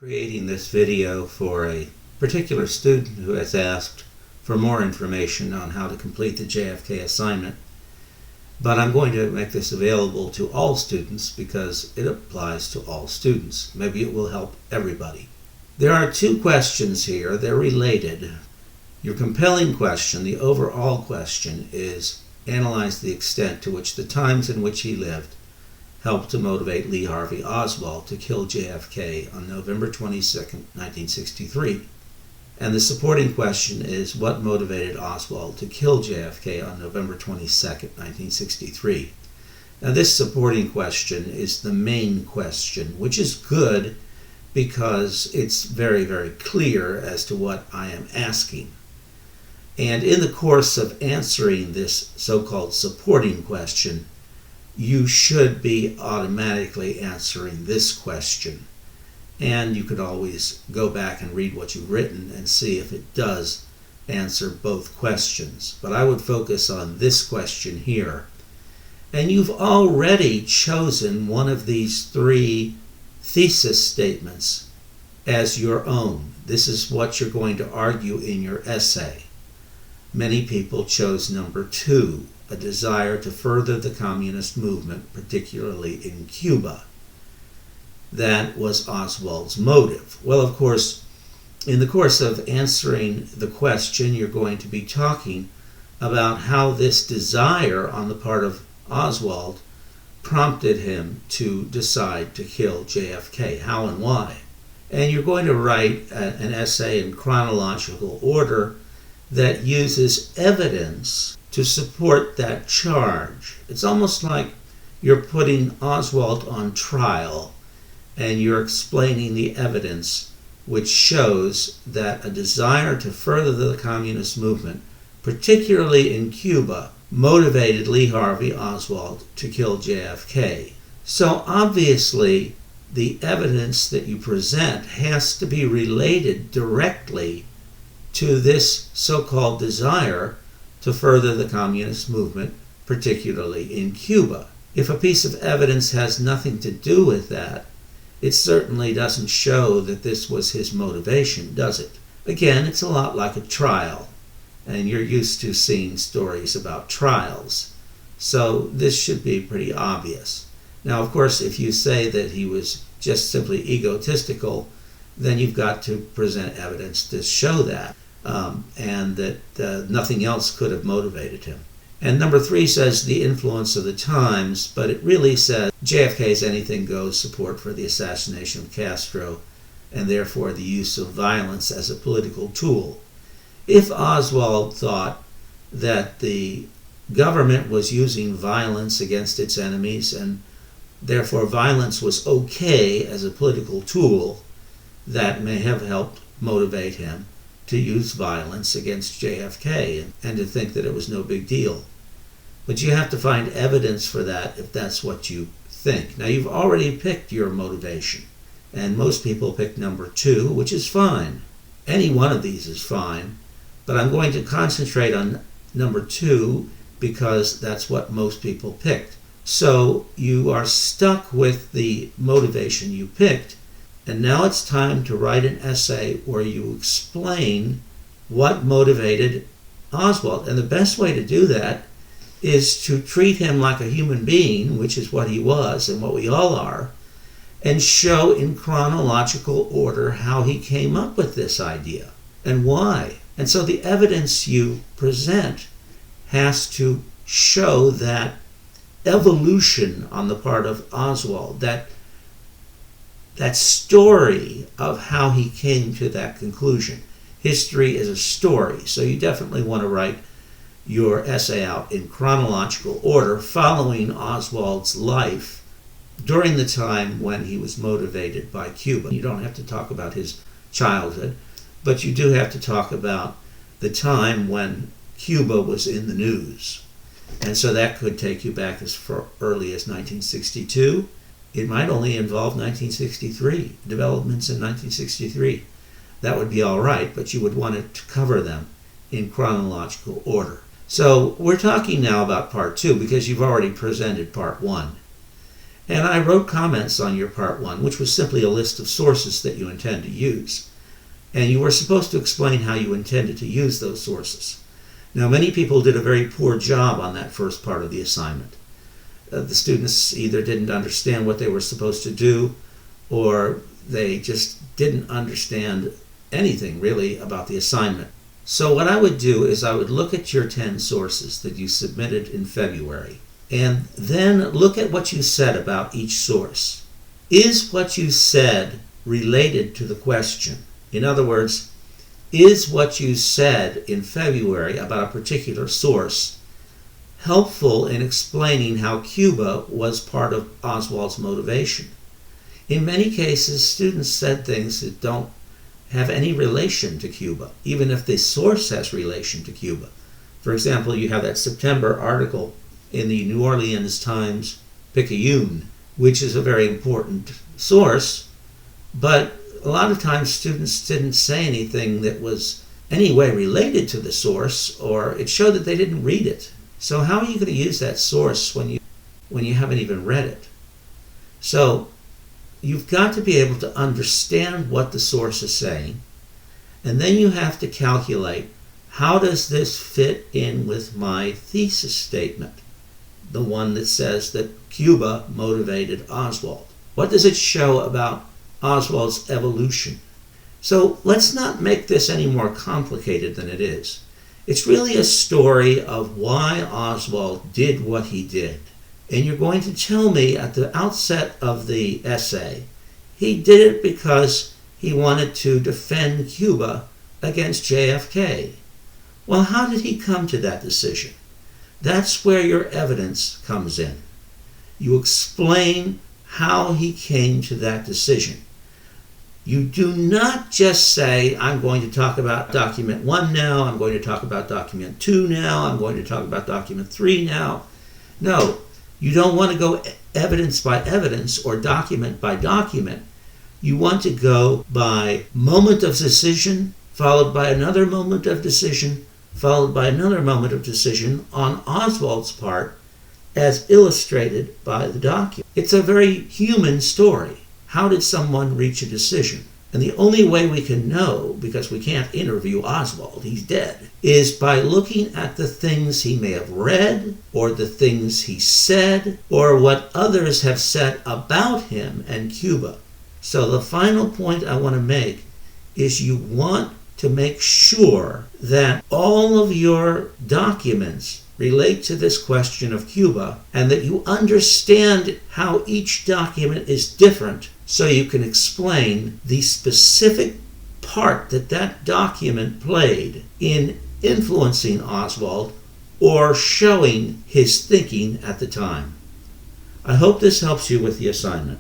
Creating this video for a particular student who has asked for more information on how to complete the JFK assignment, but I'm going to make this available to all students because it applies to all students. Maybe it will help everybody. There are two questions here. They're related. Your compelling question, the overall question, is analyze the extent to which the times in which he lived helped to motivate Lee Harvey Oswald to kill JFK on November 22, 1963. And the supporting question is, what motivated Oswald to kill JFK on November 22, 1963? Now, this supporting question is the main question, which is good because it's very, very clear as to what I am asking. And in the course of answering this so-called supporting question, you should be automatically answering this question. And you could always go back and read what you've written and see if it does answer both questions. But I would focus on this question here. And you've already chosen one of these three thesis statements as your own. This is what you're going to argue in your essay. Many people chose number 2, a desire to further the communist movement, particularly in Cuba. That was Oswald's motive. Well, of course, in the course of answering the question, you're going to be talking about how this desire on the part of Oswald prompted him to decide to kill JFK, how and why. And you're going to write an essay in chronological order that uses evidence to support that charge. It's almost like you're putting Oswald on trial and you're explaining the evidence which shows that a desire to further the communist movement, particularly in Cuba, motivated Lee Harvey Oswald to kill JFK. So obviously, the evidence that you present has to be related directly to this so-called desire to further the communist movement, particularly in Cuba. If a piece of evidence has nothing to do with that, it certainly doesn't show that this was his motivation, does it? Again, it's a lot like a trial, and you're used to seeing stories about trials, so this should be pretty obvious. Now, of course, if you say that he was just simply egotistical, then you've got to present evidence to show that. And that nothing else could have motivated him. And number 3 says the influence of the times, but it really says JFK's anything-goes support for the assassination of Castro, and therefore the use of violence as a political tool. If Oswald thought that the government was using violence against its enemies, and therefore violence was okay as a political tool, that may have helped motivate him to use violence against JFK and to think that it was no big deal. But you have to find evidence for that if that's what you think. Now, you've already picked your motivation, and most people pick number 2, which is fine. Any one of these is fine, but I'm going to concentrate on number 2 because that's what most people picked. So you are stuck with the motivation you picked. And now it's time to write an essay where you explain what motivated Oswald. And the best way to do that is to treat him like a human being, which is what he was and what we all are, and show in chronological order how he came up with this idea and why. And so the evidence you present has to show that evolution on the part of Oswald, that story of how he came to that conclusion. History is a story, so you definitely want to write your essay out in chronological order, following Oswald's life during the time when he was motivated by Cuba. You don't have to talk about his childhood, but you do have to talk about the time when Cuba was in the news. And so that could take you back as far early as 1962. It might only involve 1963, developments in 1963. That would be all right, but you would want to cover them in chronological order. So we're talking now about part 2 because you've already presented part 1. And I wrote comments on your part 1, which was simply a list of sources that you intend to use. And you were supposed to explain how you intended to use those sources. Now, many people did a very poor job on that first part of the assignment. The students either didn't understand what they were supposed to do, or they just didn't understand anything really about the assignment. So what I would do is I would look at your 10 sources that you submitted in February, and then look at what you said about each source. Is what you said related to the question? In other words, is what you said in February about a particular source helpful in explaining how Cuba was part of Oswald's motivation? In many cases, students said things that don't have any relation to Cuba, even if the source has relation to Cuba. For example, you have that September article in the New Orleans Times-Picayune, which is a very important source, but a lot of times students didn't say anything that was any way related to the source, or it showed that they didn't read it. So how are you going to use that source when you haven't even read it? So you've got to be able to understand what the source is saying, and then you have to calculate, how does this fit in with my thesis statement, the one that says that Cuba motivated Oswald? What does it show about Oswald's evolution? So let's not make this any more complicated than it is. It's really a story of why Oswald did what he did. And you're going to tell me at the outset of the essay, he did it because he wanted to defend Cuba against JFK. Well, how did he come to that decision? That's where your evidence comes in. You explain how he came to that decision. You do not just say, I'm going to talk about document 1 now, I'm going to talk about document 2 now, I'm going to talk about document 3 now. No, you don't want to go evidence by evidence or document by document. You want to go by moment of decision, followed by another moment of decision, followed by another moment of decision on Oswald's part, as illustrated by the document. It's a very human story. How did someone reach a decision? And the only way we can know, because we can't interview Oswald, he's dead, is by looking at the things he may have read, or the things he said, or what others have said about him and Cuba. So the final point I want to make is you want to make sure that all of your documents relate to this question of Cuba, and that you understand how each document is different, so you can explain the specific part that that document played in influencing Oswald or showing his thinking at the time. I hope this helps you with the assignment.